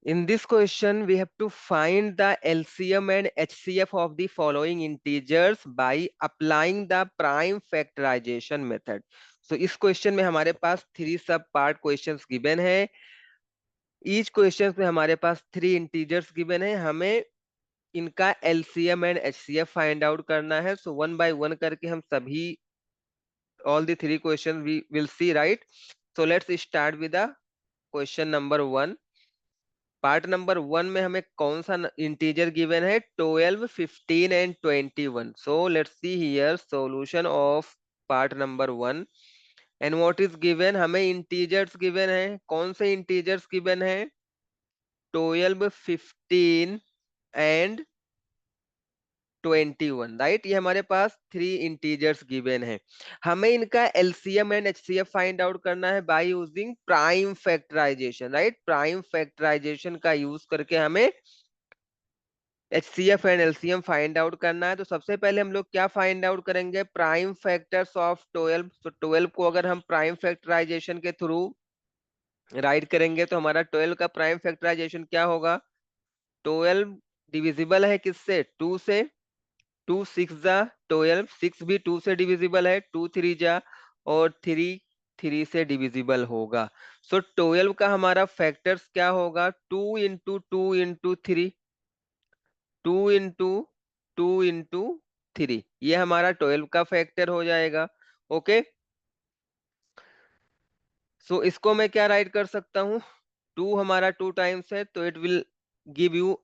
In this question, we have to find the LCM and HCF of the following integers by applying the prime factorization method. So इस question में हमारे पास 3 सब part questions given है। Each question में हमारे पास 3 integers given है, हमें इनका LCM and HCF find out करना है। सो वन बाय वन करके हम सभी all the 3 questions we will see, right? So let's start with the question number 1। Part number 1 में हमें कौन सा इंटीजर गिवन है? 12, 15 and 21। So let's see here solution of part number 1। And what is given? हमें integers given है। कौन से integers given है? 12, 15 एंड 21, राइट? ये हमारे पास 3 इंटीजर्स गिवन है। हमें इनका LCM and HCF find out करना है by using prime factorisation, right? Prime factorisation का यूज करके हमें HCF and LCM find out करना है। तो सबसे पहले हम लोग क्या फाइंड आउट करेंगे? Prime factors of 12। तो 12 को अगर हम प्राइम फैक्टराइजेशन के थ्रू राइट करेंगे तो हमारा 12 का प्राइम फैक्टराइजेशन क्या होगा? 12 डिविजिबल है किससे? 2 से। 2 6 जा 12, 6 भी 2 से डिविजिबल है, 2 3 जा, और 3 3 से डिविजिबल होगा। सो 12 का हमारा फैक्टर्स क्या होगा? 2 इंटू 2 इंटू 3, 2 इंटू 2 इंटू 3, ये हमारा 12 का फैक्टर हो जाएगा। ओके, सो इसको मैं क्या राइट कर सकता हूँ? 2 हमारा 2 टाइम्स है तो it will give you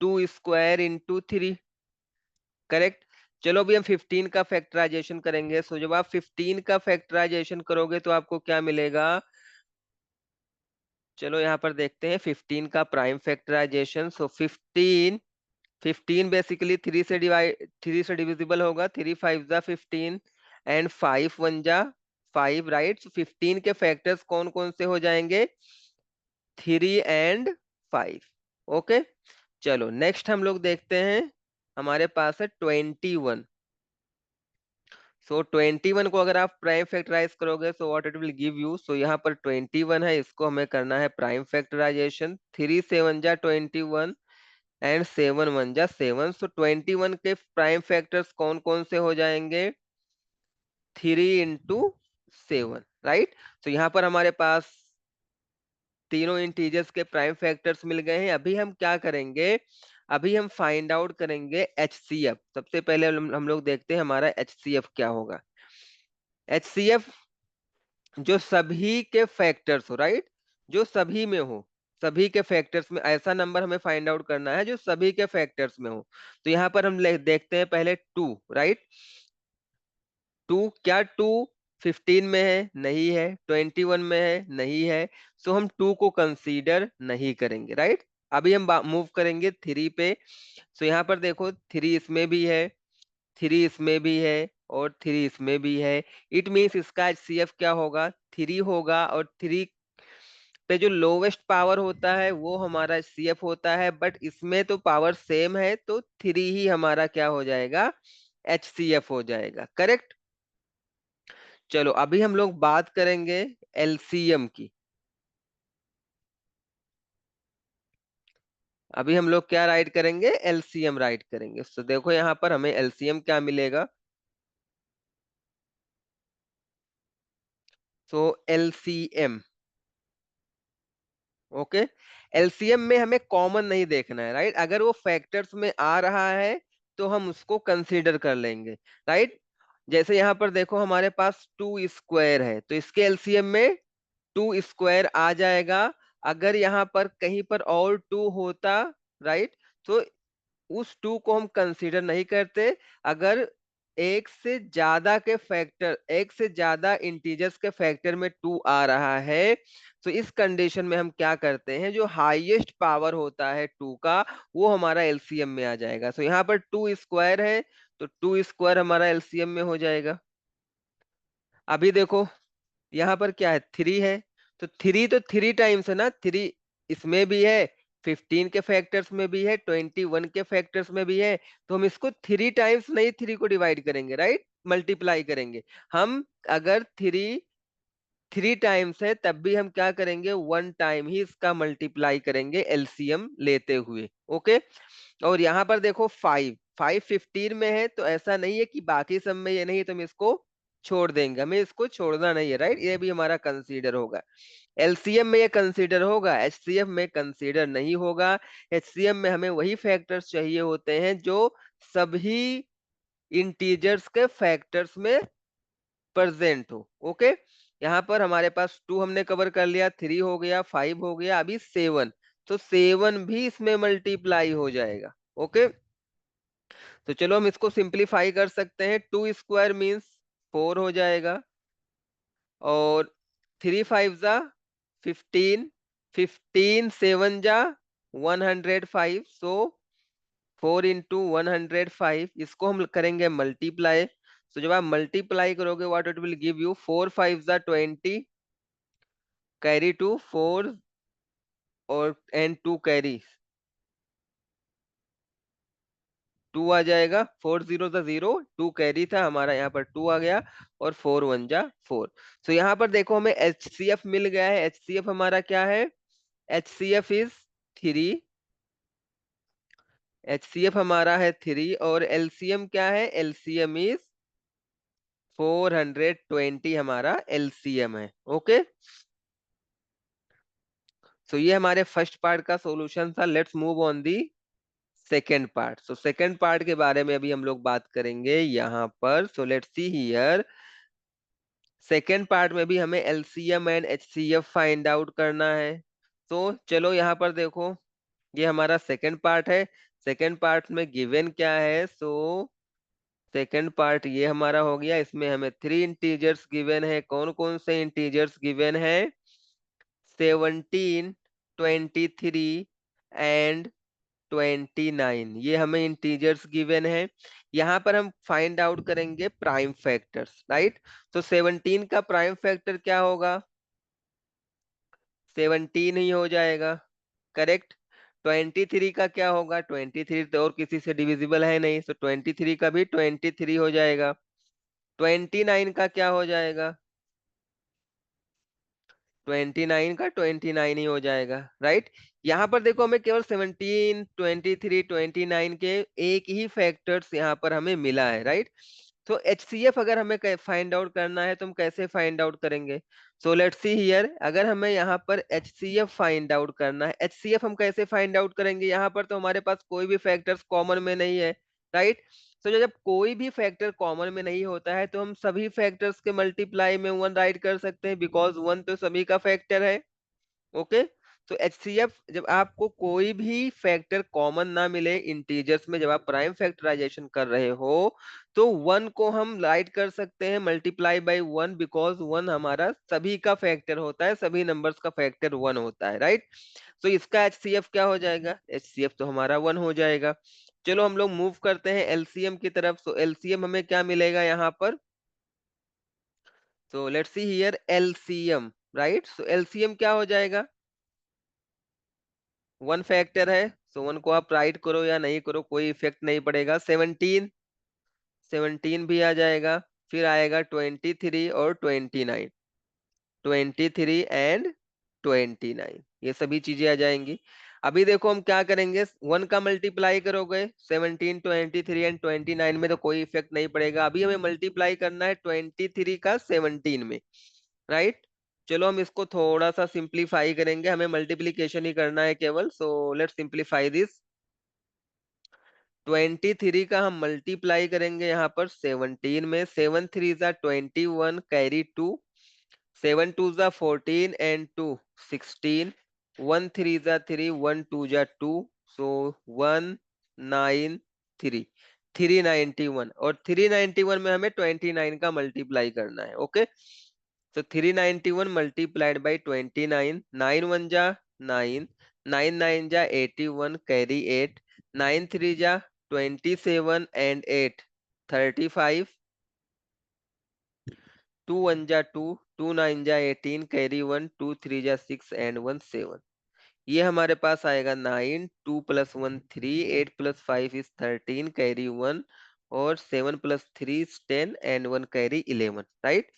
2 square into 3, correct? चलो अभी हम 15 का फैक्टराइजेशन करेंगे। सो जब आप 15 का फैक्टराइजेशन करोगे तो आपको क्या मिलेगा? चलो यहाँ पर देखते हैं 15 का प्राइम फैक्टराइजेशन। सो 15 बेसिकली 3 से डिविजिबल होगा। 3 5 जा 15 एंड 5 1 जा 5, राइट? सो 15 के फैक्टर्स कौन कौन से हो जाएंगे? 3 एंड 5। ओके, चलो नेक्स्ट हम लोग देखते हैं। हमारे पास है 21। सो 21 को अगर आप प्राइम फैक्टराइज करोगे so what it will give you? So यहाँ पर 21 है, इसको हमें करना है प्राइम फैक्टराइजेशन। 3 7 जा 21 एंड 7 1 जा 7। सो 21 के प्राइम फैक्टर्स कौन कौन से हो जाएंगे? 3 इंटू 7, राइट? तो यहाँ पर हमारे पास तीनों इंटीजर्स के प्राइम फैक्टर्स मिल गए हैं। अभी हम क्या करेंगे? अभी हम फाइंड आउट करेंगे एचसीएफ। सबसे पहले हम लोग देखते हैं हमारा एचसीएफ क्या होगा। एचसीएफ जो सभी के फैक्टर्स हो, राइट? जो सभी में हो, सभी के फैक्टर्स में ऐसा नंबर हमें फाइंड आउट करना है जो सभी के फैक्टर्स में हो। तो यहाँ पर हम देखते हैं पहले 2, राइट? 2 क्या 2 15 में है? नहीं है। 21 में है? नहीं है। सो हम 2 को कंसीडर नहीं करेंगे, राइट? अभी हम मूव करेंगे 3 पे। सो यहाँ पर देखो 3 इसमें भी है, 3 इसमें भी है, और 3 इसमें भी है। इट मीन्स इसका एचसीएफ क्या होगा? 3 होगा, और 3 पे जो लोवेस्ट पावर होता है वो हमारा एचसीएफ होता है। बट इसमें तो पावर सेम है तो 3 ही हमारा क्या हो जाएगा? एचसीएफ हो जाएगा, करेक्ट? चलो अभी हम लोग बात करेंगे एलसीएम की। अभी हम लोग क्या राइट करेंगे? एलसीएम राइट करेंगे। तो देखो यहाँ पर हमें एलसीएम क्या मिलेगा? सो एलसीएम, ओके, एलसीएम में हमें कॉमन नहीं देखना है, राइट? अगर वो फैक्टर्स में आ रहा है तो हम उसको कंसीडर कर लेंगे, राइट? जैसे यहाँ पर देखो हमारे पास 2 स्क्वायर है तो इसके एलसीएम में 2 स्क्वायर आ जाएगा। अगर यहाँ पर कहीं पर और 2 होता, राइट, तो उस 2 को हम कंसीडर नहीं करते। अगर एक से ज्यादा इंटीजर्स के फैक्टर में 2 आ रहा है तो इस कंडीशन में हम क्या करते हैं? जो हाईएस्ट पावर होता है 2 का वो हमारा एलसीएम में आ जाएगा। तो यहाँ पर 2 स्क्वायर है तो 2 स्क्वायर हमारा एलसीएम में हो जाएगा। अभी देखो यहाँ पर क्या है? 3 है, तो 3 टाइम्स है ना। 3 इसमें भी है, 15 के फैक्टर्स में भी है, 21 के फैक्टर्स में भी है। तो हम इसको 3 टाइम्स नहीं 3 को डिवाइड करेंगे, राइट? मल्टीप्लाई करेंगे हम। अगर 3 3 टाइम्स है तब भी हम क्या करेंगे, 1 टाइम ही इसका मल्टीप्लाई करेंगे एलसीएम लेते हुए। ओके, और यहाँ पर देखो 5 5 15 में है, तो ऐसा नहीं है कि बाकी सब में ये नहीं तो हम इसको छोड़ देंगे, हमें इसको छोड़ना नहीं है, राइट, ये भी हमारा कंसीडर होगा। एलसीएम में ये कंसीडर होगा, एचसीएफ में कंसीडर नहीं होगा। एचसीएम में हमें वही फैक्टर्स चाहिए होते हैं जो सभी इंटीजर्स के फैक्टर्स में प्रेजेंट हो। ओके, यहाँ पर हमारे पास 2 हमने कवर कर लिया, 3 हो गया, 5 हो गया, अभी 7, तो 7 भी इसमें मल्टीप्लाई हो जाएगा। ओके, तो चलो हम इसको सिंप्लीफाई कर सकते हैं, 2 स्क्वायर मीन्स 4 हो जाएगा, और 3 5 जा 15, 15 7 जा 105, सो 4 इंटू 105, इसको हम करेंगे मल्टीप्लाई। तो जब आप मल्टीप्लाई करोगे what it will give you, 4 5 जा 20, कैरी 2 4, और एंड 2 कैरी 2 आ जाएगा, 4 0 जा 0, 2 कैरी था हमारा, यहाँ पर 2 आ गया, और 4 1 जा 4। तो यहाँ पर देखो हमें एचसीएफ मिल गया है, एचसीएफ हमारा क्या है, एचसीएफ इज 3, एचसीएफ हमारा है 3, और एलसीएम क्या है, एलसीएम इज 420 हमारा एलसीएम है। ओके, सो ये हमारे फर्स्ट पार्ट का सॉल्यूशन था। Let's move on the second part. So second part के बारे में अभी हम लोग बात करेंगे यहाँ पर। So let's see here, second part में भी हमें LCM and HCF find out करना है। तो चलो यहाँ पर देखो, ये हमारा सेकेंड पार्ट है। सेकेंड पार्ट में गिवन क्या है, सो सेकेंड पार्ट ये हमारा हो गया, इसमें हमें 3 इंटीजर्स गिवन है। कौन कौन से इंटीजर्स गिवन है, 17, 23 एंड 29, ये हमें इंटीजर्स गिवन है। यहाँ पर हम फाइंड आउट करेंगे प्राइम फैक्टर्स, राइट। तो 17 का प्राइम फैक्टर क्या होगा, 17 ही हो जाएगा, करेक्ट। 23 का क्या होगा, 23 तो और किसी से डिविजिबल है नहीं, तो 23 का भी 23 हो जाएगा। 29 का क्या हो जाएगा, 29 का 29 ही हो जाएगा, राइट। यहाँ पर देखो हमें केवल 17 23 29 के एक ही फैक्टर्स यहाँ पर हमें मिला है, राइट। तो एचसीएफ अगर हमें फाइंड आउट करना है तो हम कैसे फाइंड आउट करेंगे, सो लेट्स सी हियर, अगर हमें यहाँ पर एचसीएफ फाइंड आउट करना है, एचसीएफ हम कैसे फाइंड आउट करेंगे, यहाँ पर तो हमारे पास कोई भी फैक्टर्स कॉमन में नहीं है, राइट। तो जब कोई भी फैक्टर कॉमन में नहीं होता है तो हम सभी फैक्टर्स के मल्टीप्लाई में 1 राइट कर सकते हैं, बिकॉज 1 तो सभी का फैक्टर है। ओके, तो एचसीएफ जब आपको कोई भी फैक्टर कॉमन ना मिले इंटीजर्स में, जब आप प्राइम फैक्टराइजेशन कर रहे हो, तो 1 को हम राइट कर सकते हैं मल्टीप्लाई बाय 1, बिकॉज 1 हमारा सभी का फैक्टर होता है, सभी नंबर्स का फैक्टर 1 होता है, राइट। तो इसका एचसीएफ क्या हो जाएगा, एचसीएफ तो हमारा 1 हो जाएगा। चलो हम लोग मूव करते हैं एलसीएम की तरफ। तो एलसीएम हमें क्या मिलेगा यहाँ पर, तो let's see here LCM, right. So LCM क्या हो जाएगा, 1 फैक्टर है, सो 1 को आप राइट करो या नहीं करो कोई इफेक्ट नहीं पड़ेगा। 17, 17 भी आ जाएगा, फिर आएगा 23 और 29, 23 एंड 29, ये सभी चीजें आ जाएंगी। अभी देखो हम क्या करेंगे, 1 का मल्टीप्लाई करोगे 17 23 एंड 29 में तो कोई इफेक्ट नहीं पड़ेगा। अभी हमें मल्टीप्लाई करना है 23 का 17 में, राइट। चलो हम इसको थोड़ा सा सिंप्लीफाई करेंगे, हमें मल्टीप्लीकेशन ही करना है केवल, सो लेट्स सिंप्लीफाई दिस। 23 का हम मल्टीप्लाई करेंगे यहाँ पर 17 में, 7 3 जा 21, कैरी 2, 7 2 जा 14 एंड 2 16, 1 3 जा 3, 1 2 जा 2, सो 193, 391, और 391 में हमें 29 का मल्टीप्लाई करना है। ओके, तो 391 मल्टीप्लाइड बाई 29, 9 1 जा 9, 9 9 जा 81, कैरी 8, 9 3 जा 27 एंड 8 35, 2 1 जा 2, 2 9 जा 18, कैरी 1, 2 3 जा 6 एंड 1 7। ये हमारे पास आएगा 9, 2 प्लस 1 3, 8 प्लस 5 इज 13, कैरी 1, और 7 plus 3 is 10 and 1 carry 11, right.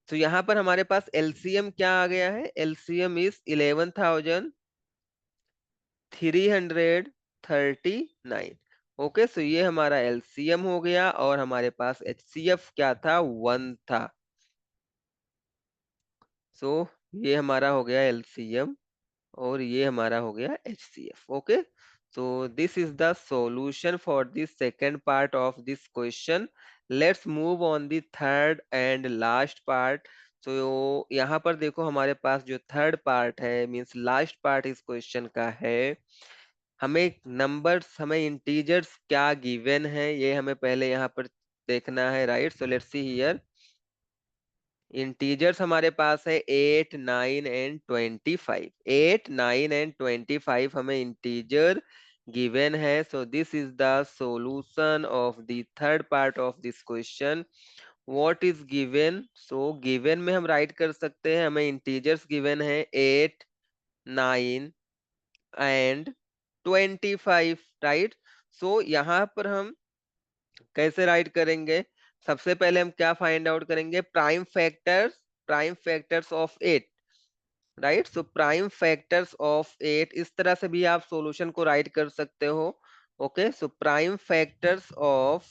तो यहाँ पर हमारे पास एलसीएम क्या आ गया है, एलसीएम इज 11,339। ओके, सो ये हमारा एलसीएम हो गया और हमारे पास एचसीएफ क्या था, 1 था। सो ये हमारा हो गया एलसीएम और ये हमारा हो गया HCF। Okay, so this is the solution for the second part of this question. Let's move on the third and last part. So यहाँ पर देखो हमारे पास जो थर्ड पार्ट है, मीन्स लास्ट पार्ट इस क्वेश्चन का है। हमें नंबर्स, हमें इंटीजर्स क्या गिवन है, ये हमें पहले यहाँ पर देखना है, right. So let's see here, integers हमारे पास है 8, 9 एंड 25। 8, 9 एंड 25 हमें इंटीजर गिवन है। So this is the solution of the third part of this question. What is given, so given में हम राइट कर सकते हैं, हमें इंटीजर्स गिवन है 8, 9 एंड 25, राइट। सो यहाँ पर हम कैसे राइट करेंगे, सबसे पहले हम क्या फाइंड आउट करेंगे, prime factors of 8, right. So prime factors of 8, इस तरह से भी आप सॉल्यूशन को राइट कर सकते हो। Okay, so prime factors of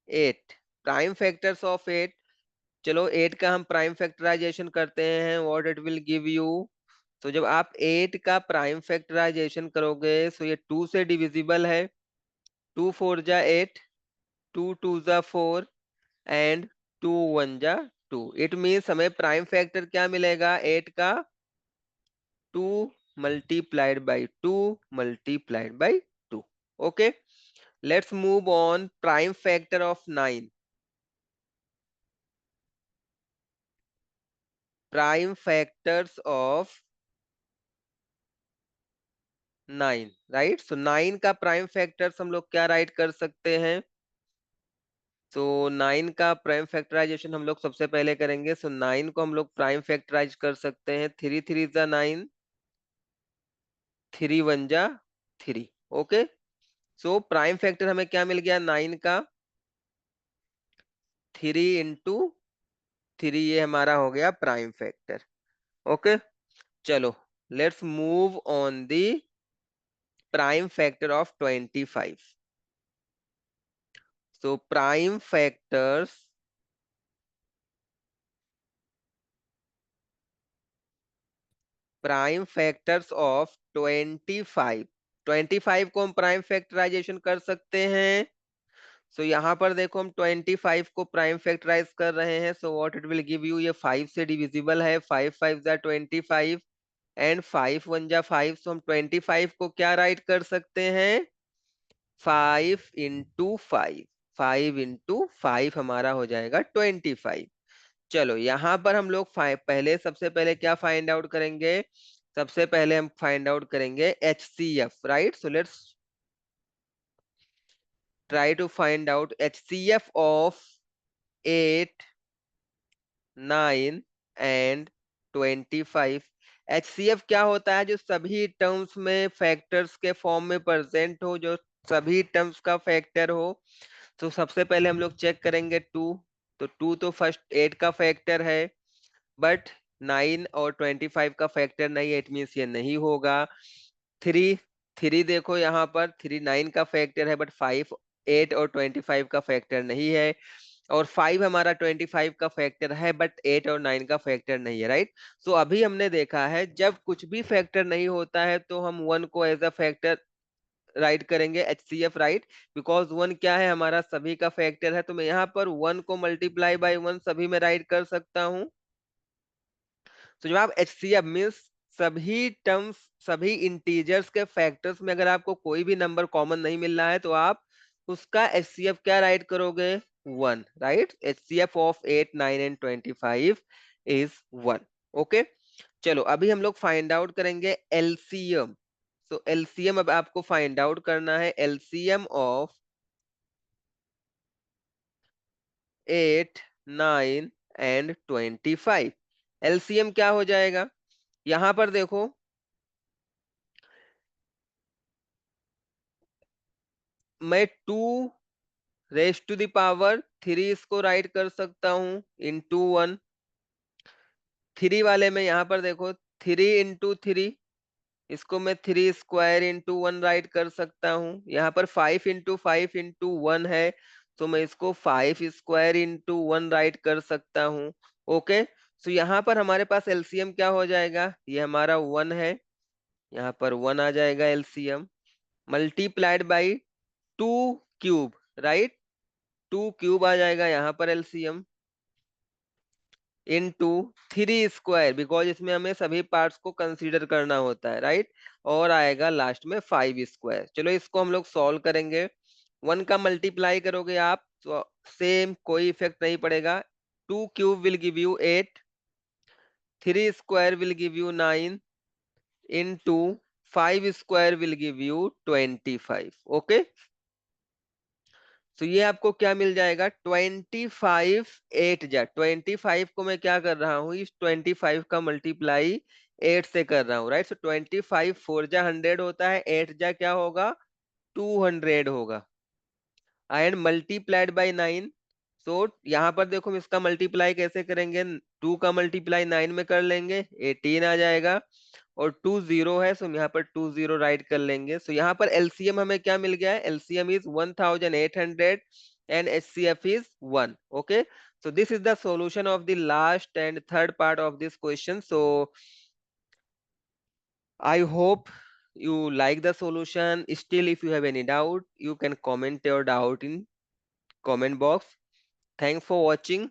8, prime factors of 8, चलो 8 का हम प्राइम फैक्टराइजेशन करते हैं, what it will give you. तो जब आप 8 का प्राइम फैक्टराइजेशन करोगे, सो ये 2 से डिविजिबल है, 2 4 जा 8, 2 2 जा 4 एंड 2 1 जा 2। इट मीन्स हमें प्राइम फैक्टर क्या मिलेगा 8 का, 2 multiplied by 2 multiplied by 2। Okay, let's move on, prime factor of 9, prime factors of 9, right. So 9 का प्राइम फैक्टर्स हम लोग क्या राइट कर सकते हैं, सो 9 का प्राइम फैक्टराइजेशन हम लोग सबसे पहले करेंगे। सो 9 को हम लोग प्राइम फैक्टराइज कर सकते हैं, 3 3 जा 9, 3 1 जा 3। ओके, सो प्राइम फैक्टर हमें क्या मिल गया 9 का, 3 इंटू 3, ये हमारा हो गया प्राइम फैक्टर। ओके, चलो let's move on the prime factor of 25। So prime factors of 25, 25 को हम प्राइम फैक्टराइजेशन कर सकते हैं। सो यहाँ पर देखो हम 25 को प्राइम फैक्टराइज कर रहे हैं, सो what it will give you, ये 5 से डिविजिबल है, 5 5 जा 25 एंड 5 1 जा 5। सो हम 25 को क्या राइट कर सकते हैं, 5 इंटू 5, 5 इंटू 5 हमारा हो जाएगा 25। चलो यहाँ पर हम लोग पहले, सबसे पहले क्या फाइंड आउट करेंगे, सबसे पहले हम फाइंड आउट करेंगे HCF, right. So let's try to find out HCF of 8, 9 and 25। HCF क्या होता है, जो सभी टर्म्स में फैक्टर्स के फॉर्म में प्रेजेंट हो, जो सभी टर्म्स का फैक्टर हो। तो सबसे पहले हम लोग चेक करेंगे 2, तो 2 तो फर्स्ट 8 का फैक्टर है, बट 9 और 25 का फैक्टर नहीं है, इट मीन्स ये नहीं होगा। 3, 3 देखो यहाँ पर, 3 9 का फैक्टर है, बट 5 8 और 25 का फैक्टर नहीं है। और 5 हमारा 25 का फैक्टर है, बट 8 और 9 का फैक्टर नहीं है, राइट। सो अभी हमने देखा है, जब कुछ भी फैक्टर नहीं होता है तो हम 1 को एज अ फैक्टर राइट करेंगे, HCF, राइट। बिकॉज 1 क्या है, हमारा सभी का फैक्टर है, तो मैं यहाँ पर 1 को मल्टीप्लाई बाई 1 सभी में राइट कर सकता हूँ। तो जब आप HCF मीन्स सभी टर्म्स, सभी इंटीजर्स के फैक्टर्स में अगर आपको कोई भी नंबर कॉमन नहीं मिल रहा है, तो आप उसका HCF क्या राइट करोगे, 1, right. HCF of 8, 9 and 25 is 1। Okay, चलो अभी हम लोग फाइंड आउट करेंगे LCM। सो LCM अब आपको फाइंड आउट करना है, LCM ऑफ 8, 9 एंड 25। LCM क्या हो जाएगा, यहां पर देखो, मैं 2 रेज टू द पावर 3 इसको राइट कर सकता हूँ इंटू 1। 3 वाले में यहाँ पर देखो 3 इंटू 3, इसको मैं 3 स्क्वायर इंटू 1 राइट कर सकता हूँ। यहाँ पर 5 इंटू 1 है, तो मैं इसको 5 स्क्वायर इंटू 1 राइट कर सकता हूँ। ओके, तो यहाँ पर हमारे पास एलसीएम क्या हो जाएगा, ये हमारा 1 है, यहाँ पर 1 आ जाएगा LCM, multiplied by 2 cube, right, 2 cube आ जाएगा यहाँ पर एलसीएम, इंटू 3 स्क्वायर, बिकॉज इसमें हमें सभी पार्ट्स को कंसीडर करना होता है, राइट, और आएगा लास्ट में 5 स्क्वायर। चलो इसको हम लोग सॉल्व करेंगे। 1 का मल्टीप्लाई करोगे आप तो सेम, कोई इफेक्ट नहीं पड़ेगा। 2 cube will give you 8, 3 square will give you 9, into 5 square will give you 25। Okay, तो ये आपको क्या मिल जाएगा, 25, 8 जा 25 को मैं क्या कर रहा हूँ, इस 25 का मल्टीप्लाई 8 से कर रहा हूँ, राइट। सो 25 4 जा 100 होता है, 8 जा क्या होगा, 200 होगा, एंड मल्टीप्लाइड बाई 9। सो यहाँ पर देखो हम इसका मल्टीप्लाई कैसे करेंगे, 2 का मल्टीप्लाई 9 में कर लेंगे, 18 आ जाएगा, और 2 जीरो है, सो हम यहाँ पर 2 जीरो राइट कर लेंगे। सो यहाँ पर एलसीएम हमें क्या मिल गया है, LCM is 1800 and HCF is 1। Okay, so this is the solution of the last and third part of this question. So I hope you like the solution. Still, if you have any doubt, you can comment your doubt in comment box. Thanks for watching.